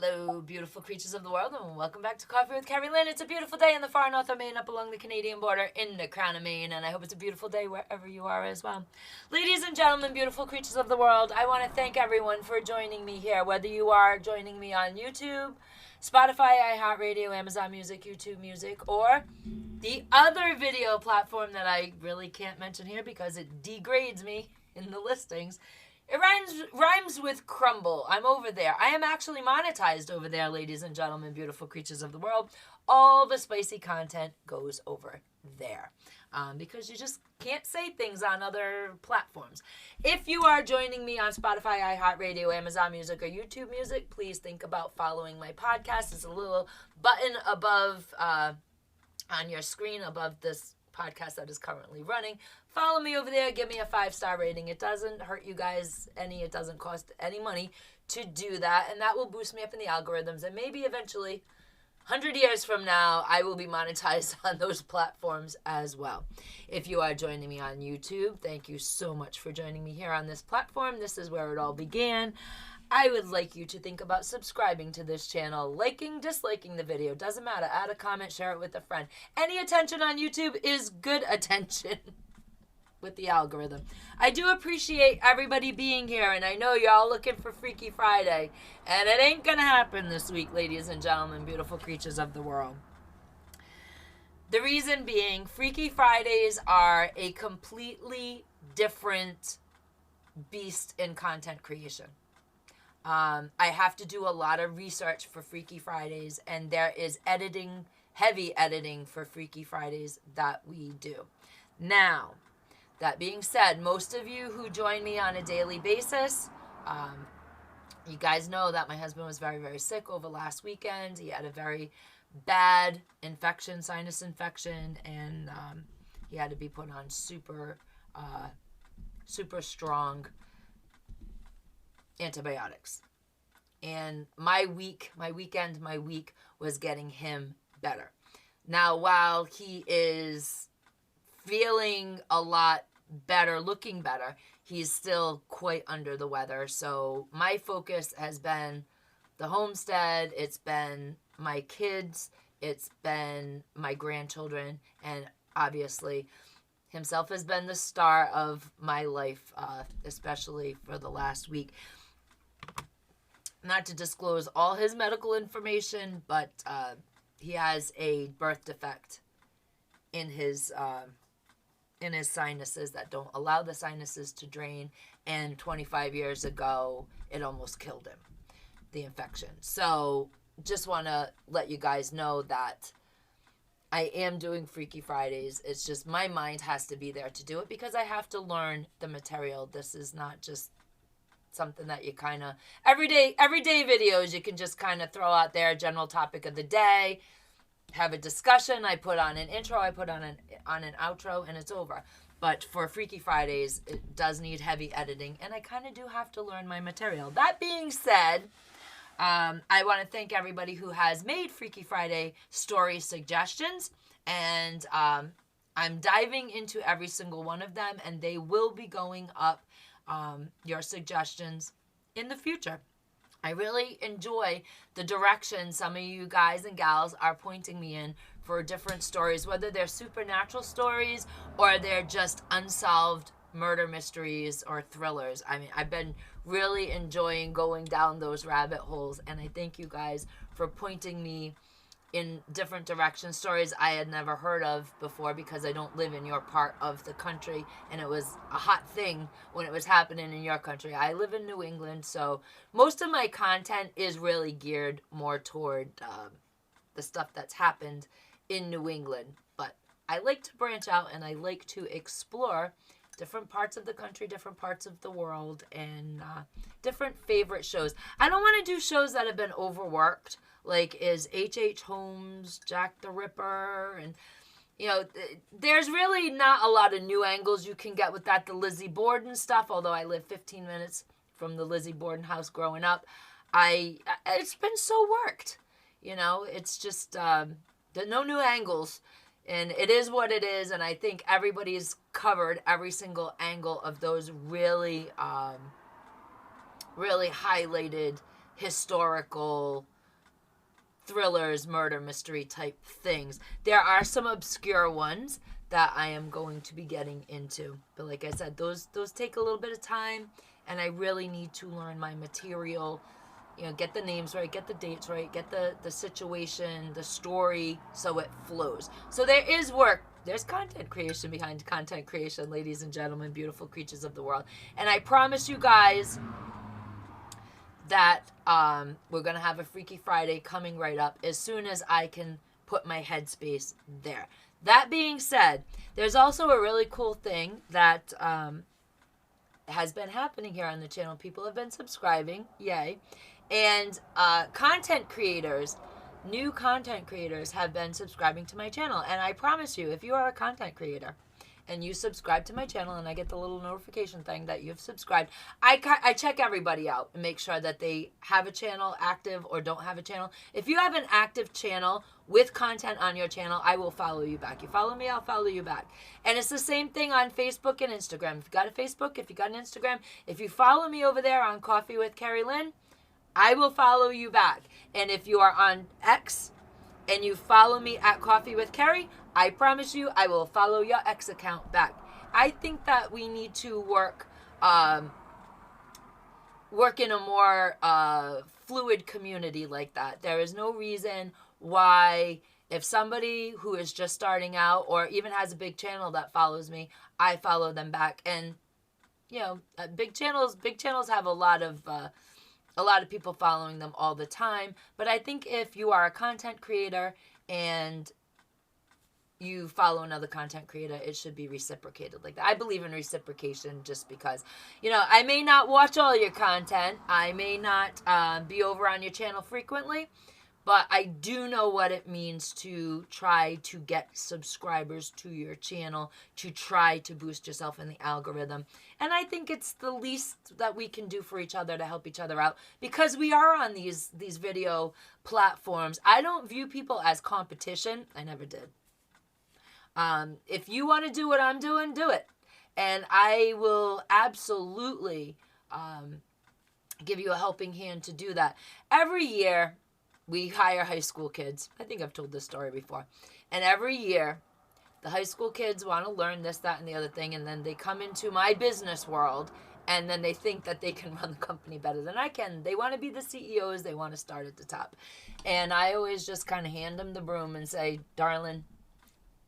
Hello, beautiful creatures of the world, and welcome back to Coffee with Kerri-Lynn. It's a beautiful day in the far north of Maine, up along the Canadian border in the crown of Maine, and I hope it's a beautiful day wherever you are as well. Ladies and gentlemen, beautiful creatures of the world, I want to thank everyone for joining me here, whether you are joining me on YouTube, Spotify, iHeartRadio, Amazon Music, YouTube Music, or the other video platform that I really can't mention here because it degrades me in the listings. It rhymes with crumble. I'm over there. I am actually monetized over there, ladies and gentlemen, beautiful creatures of the world. All the spicy content goes over there because you just can't say things on other platforms. If you are joining me on Spotify, iHeartRadio, Amazon Music, or YouTube Music, please think about following my podcast. There's a little button above on your screen above this podcast that is currently running. Follow me over there. Give me a 5-star rating. It doesn't hurt you guys any. It doesn't cost any money to do that. And that will boost me up in the algorithms. And maybe eventually, 100 years from now, I will be monetized on those platforms as well. If you are joining me on YouTube, thank you so much for joining me here on this platform. This is where it all began. I would like you to think about subscribing to this channel, liking, disliking the video. Doesn't matter. Add a comment, share it with a friend. Any attention on YouTube is good attention with the algorithm. I do appreciate everybody being here, and I know y'all looking for Freaky Friday, and it ain't gonna happen this week, ladies and gentlemen, beautiful creatures of the world. The reason being, Freaky Fridays are a completely different beast in content creation. I have to do a lot of research for Freaky Fridays, and there is editing, heavy editing for Freaky Fridays that we do. Now, that being said, most of you who join me on a daily basis, you guys know that my husband was very, very sick over last weekend. He had a very bad infection, sinus infection, and he had to be put on super strong antibiotics. And my week was getting him better. Now, while he is feeling a lot better, looking better, he's still quite under the weather. So my focus has been the homestead, it's been my kids, it's been my grandchildren, and obviously himself has been the star of my life, especially for the last week. Not to disclose all his medical information, but he has a birth defect in his sinuses that don't allow the sinuses to drain, and 25 years ago it almost killed him, the infection. So just want to let you guys know that I am doing Freaky Fridays. It's just my mind has to be there to do it because I have to learn the material. This is not just something that you kind of everyday videos you can just kind of throw out there, general topic of the day, have a discussion. I put on an intro, I put on an outro, and it's over. But for Freaky Fridays, it does need heavy editing, and I kind of do have to learn my material. That being said, I want to thank everybody who has made Freaky Friday story suggestions, and I'm diving into every single one of them, and they will be going up, your suggestions in the future. I really enjoy the direction some of you guys and gals are pointing me in for different stories, whether they're supernatural stories or they're just unsolved murder mysteries or thrillers. I mean, I've been really enjoying going down those rabbit holes, and I thank you guys for pointing me in different directions, stories I had never heard of before because I don't live in your part of the country, and it was a hot thing when it was happening in your country. I live in New England, so most of my content is really geared more toward the stuff that's happened in New England, but I like to branch out and I like to explore different parts of the country, different parts of the world, and different favorite shows. I don't want to do shows that have been overworked, like is H.H. Holmes, Jack the Ripper, and, you know, there's really not a lot of new angles you can get with that. The Lizzie Borden stuff, although I live 15 minutes from the Lizzie Borden house growing up, it's been so worked, you know, it's just no new angles. And it is what it is, and I think everybody's covered every single angle of those really, really highlighted historical thrillers, murder, mystery type things. There are some obscure ones that I am going to be getting into. But like I said, those take a little bit of time, and I really need to learn my material, get the names right, get the dates right, get the situation, the story, so it flows. So there is work. There's content creation behind content creation, ladies and gentlemen, beautiful creatures of the world. And I promise you guys that we're going to have a Freaky Friday coming right up as soon as I can put my headspace there. That being said, there's also a really cool thing that has been happening here on the channel. People have been subscribing, yay. And new content creators have been subscribing to my channel. And I promise you, if you are a content creator and you subscribe to my channel and I get the little notification thing that you've subscribed, I check everybody out and make sure that they have a channel active or don't have a channel. If you have an active channel with content on your channel, I will follow you back. You follow me, I'll follow you back. And it's the same thing on Facebook and Instagram. If you got a Facebook, if you got an Instagram, if you follow me over there on Coffee with Kerri-Lynn, I will follow you back. And if you are on X and you follow me at Coffee with Kerri, I promise you I will follow your X account back. I think that we need to work in a more fluid community like that. There is no reason why, if somebody who is just starting out or even has a big channel that follows me, I follow them back. And big channels have a lot of people following them all the time. But I think if you are a content creator and you follow another content creator, it should be reciprocated like that. I believe in reciprocation just because, I may not watch all your content. I may not be over on your channel frequently, but I do know what it means to try to get subscribers to your channel, to try to boost yourself in the algorithm. And I think it's the least that we can do for each other to help each other out, because we are on these video platforms. I don't view people as competition. I never did. If you want to do what I'm doing, do it. And I will absolutely give you a helping hand to do that. Every year, we hire high school kids. I think I've told this story before. And every year, the high school kids want to learn this, that, and the other thing. And then they come into my business world, and then they think that they can run the company better than I can. They want to be the CEOs. They want to start at the top. And I always just kind of hand them the broom and say, darling,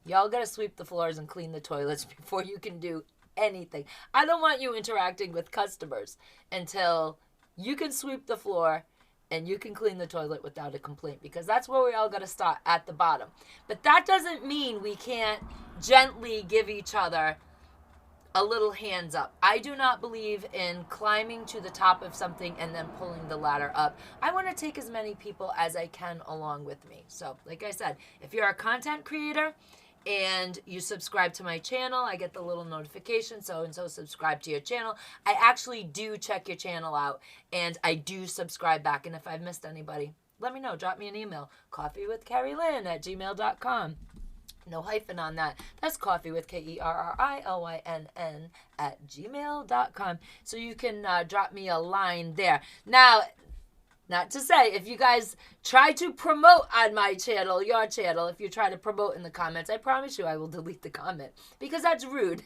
y'all got to sweep the floors and clean the toilets before you can do anything. I don't want you interacting with customers until you can sweep the floor and you can clean the toilet without a complaint, because that's where we all got to start, at the bottom. But that doesn't mean we can't gently give each other a little hands up. I do not believe in climbing to the top of something and then pulling the ladder up. I want to take as many people as I can along with me. So, like I said, if you're a content creator and you subscribe to my channel, I get the little notification, so-and-so subscribe to your channel. I actually do check your channel out, and I do subscribe back. And if I've missed anybody, let me know. Drop me an email, coffeewithkerrilynn@gmail.com. No hyphen on that. That's coffee with KERRILYNN @gmail.com. So you can drop me a line there. Now, not to say, if you guys try to promote on my channel, your channel, if you try to promote in the comments, I promise you I will delete the comment, because that's rude.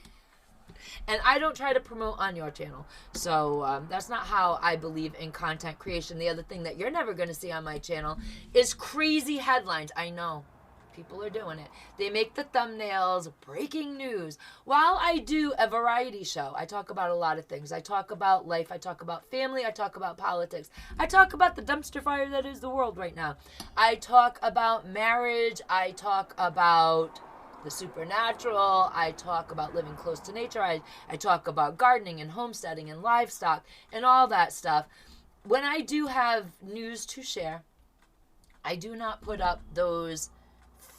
And I don't try to promote on your channel. So that's not how I believe in content creation. The other thing that you're never going to see on my channel is crazy headlines. I know. People are doing it. They make the thumbnails breaking news. While I do a variety show, I talk about a lot of things. I talk about life. I talk about family. I talk about politics. I talk about the dumpster fire that is the world right now. I talk about marriage. I talk about the supernatural. I talk about living close to nature. I talk about gardening and homesteading and livestock and all that stuff. When I do have news to share, I do not put up those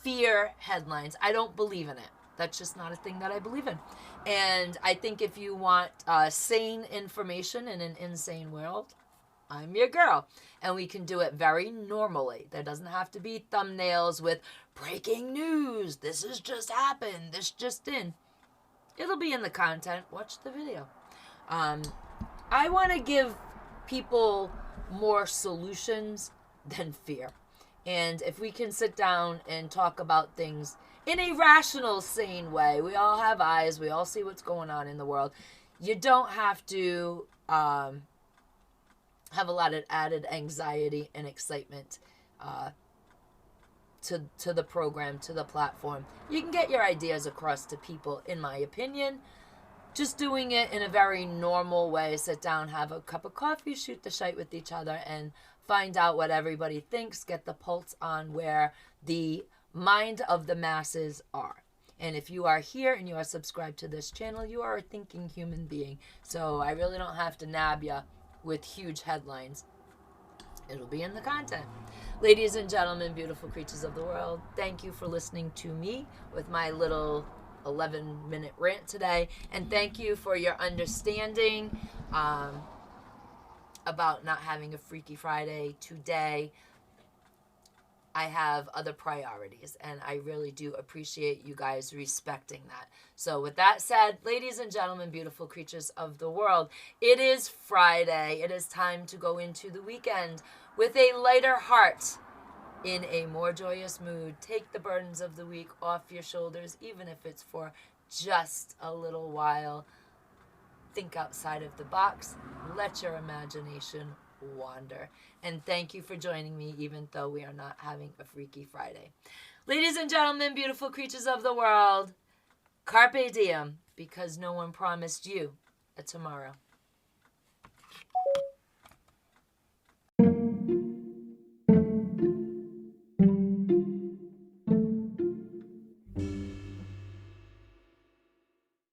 fear headlines. I don't believe in it. That's just not a thing that I believe in. And I think if you want sane information in an insane world, I'm your girl. And we can do it very normally. There doesn't have to be thumbnails with breaking news. This has just happened. This just in. It'll be in the content. Watch the video. I want to give people more solutions than fear. And if we can sit down and talk about things in a rational, sane way, we all have eyes, we all see what's going on in the world. You don't have to have a lot of added anxiety and excitement to the program, to the platform. You can get your ideas across to people, in my opinion. Just doing it in a very normal way. Sit down, have a cup of coffee, shoot the shite with each other, and find out what everybody thinks. Get the pulse on where the mind of the masses are. And if you are here and you are subscribed to this channel, you are a thinking human being. So I really don't have to nab you with huge headlines. It'll be in the content. Ladies and gentlemen, beautiful creatures of the world, thank you for listening to me with my little 11-minute rant today. And thank you for your understanding about not having a Freaky Friday today. I have other priorities, and I really do appreciate you guys respecting that. So with that said, ladies and gentlemen, beautiful creatures of the world, it is Friday. It is time to go into the weekend with a lighter heart, in a more joyous mood. Take the burdens of the week off your shoulders, even if it's for just a little while. Think outside of the box. Let your imagination wander. And thank you for joining me, even though we are not having a Freaky Friday. Ladies and gentlemen, beautiful creatures of the world, carpe diem, because no one promised you a tomorrow.